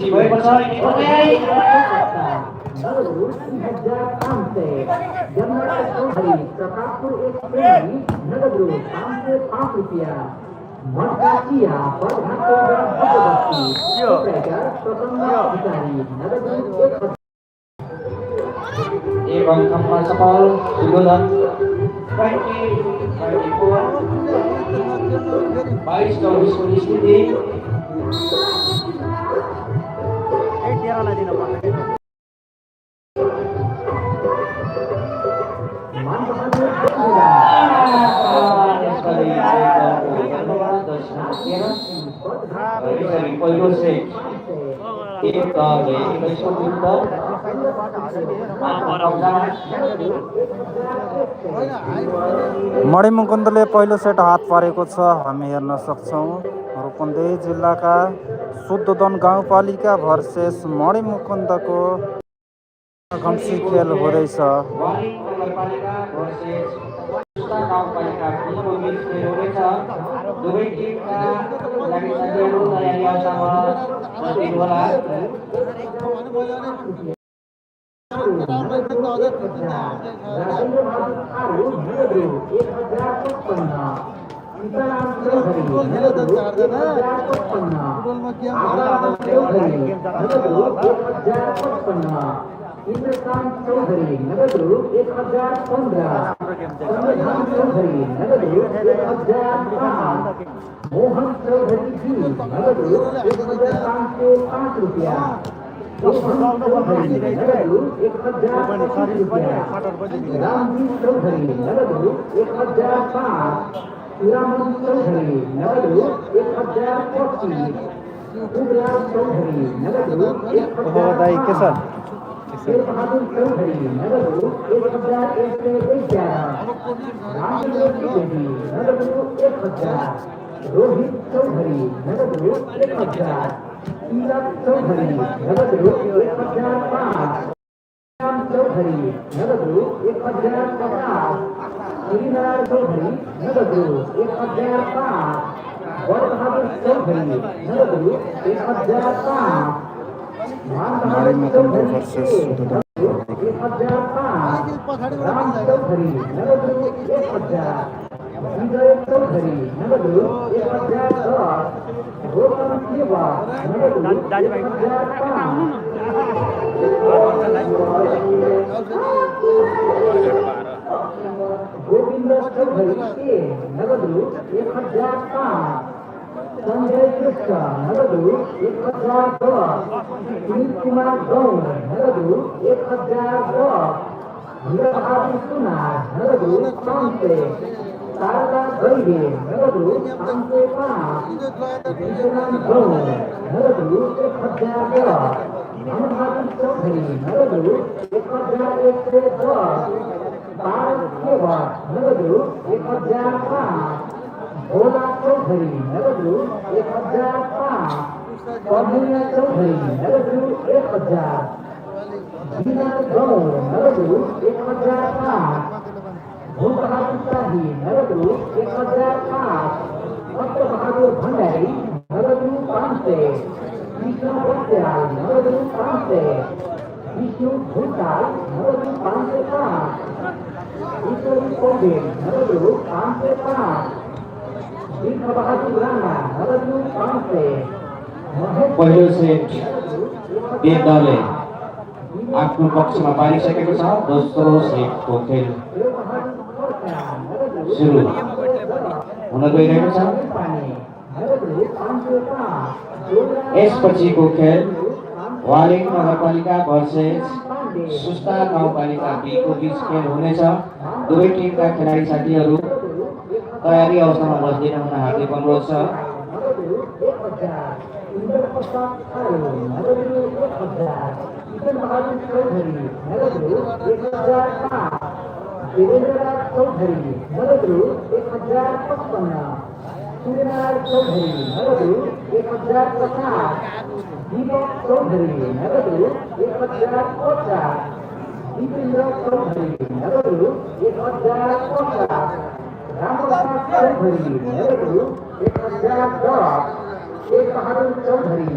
Ibang Kamar Sapal, Sugulan, 2024, Vice Chaudhary City, मणिमुकुन्दले पहिलो set हात पारेको छ। हामी हेर्न सक्छौँ रूपन्देही जिल्लाका शुद्धोदन गाउँपालिका भर्सेस मणिमुकुन्दको घम्सी खेल हुँदैछ। दुवै टिमका लागि साथीहरू तयारी अवस्थामा होला। इंद्रकांत चौधरी नगदू 1015, संविधान चौधरी नगदू 1005, मोहन चौधरी जी नगदू 1505 रुपया, मोहन चौधरी नगदू 1025 रुपया, रामजी चौधरी नगदू 1005, रामजी चौधरी नगदू 1025, उग्रलाल चौधरी नगदू 1005, बहादुर चौधरी नगदू 1111, रामचंद्र देवी नगदू 1000, रोहित चौधरी नगदू 1000, ईरक चौधरी नगदू 1005, राम चौधरी नगदू 1050, श्रीनारायण चौधरी नगदू 1005, बहादुर चौधरी नगदू 1005, मणिमुकुन्द भर्सेस शुद्धोदन राम चौधरी नगदू 1000, विजय चौधरी नगदू 1010, गौतम सेवा नगदू 1005, गोविंद चौधरी के नगदू 1005, संजय कृष्ण नगदू 1010, सुनील कुमार गौड़ नगदू 1010, वीरबहादुर सुना नगदू 500, शारदा गैरे नगदू 505, विश्वनाथ गौड़ नगदू 1010, धनबहादुर चौधरी नगदू 1110, भारत सेवा नगदू 1005, भोला चौधरी नगदू 1005, कौन्हैया चौधरी नगदू 1000, बीना गौड़ नगदू 1005, भूबहादुर शाही नगदू 1005, सत्य बहादुर भंडारी नगदू 500, विष्णु बत्याल नगदू 500, विष्णु भूताल नगदू 505, ईश्वरी पौडेल नगदू 505, बहादुर राणा नगदू 500, पहिलो सेट दलले आफ्नो पक्षमा पारिसकेको छ। दोस्रो सेटको खेल सुरु हुन गइरहेको छ। यसपछिको खेल वालिङ नगरपालिका भर्सेस सुस्ता गाउँपालिका बीको बीच खेल हुनेछ। दुवै टिमका खेलाडी साथीहरू तयारी अवस्थामा बस्दै हुन हार्दिक अनुरोध छ। बहादुर चौधरी नगदू 1005, वीरेंद्रनाथ चौधरी नगदू 1055, सूर्यनारायण चौधरी नगदू 1050, दीपक चौधरी नगदू 1050, दीपेंद्र चौधरी नगदू 1050, रामप्रसाद चौधरी नगदू 1010, बहादुर चौधरी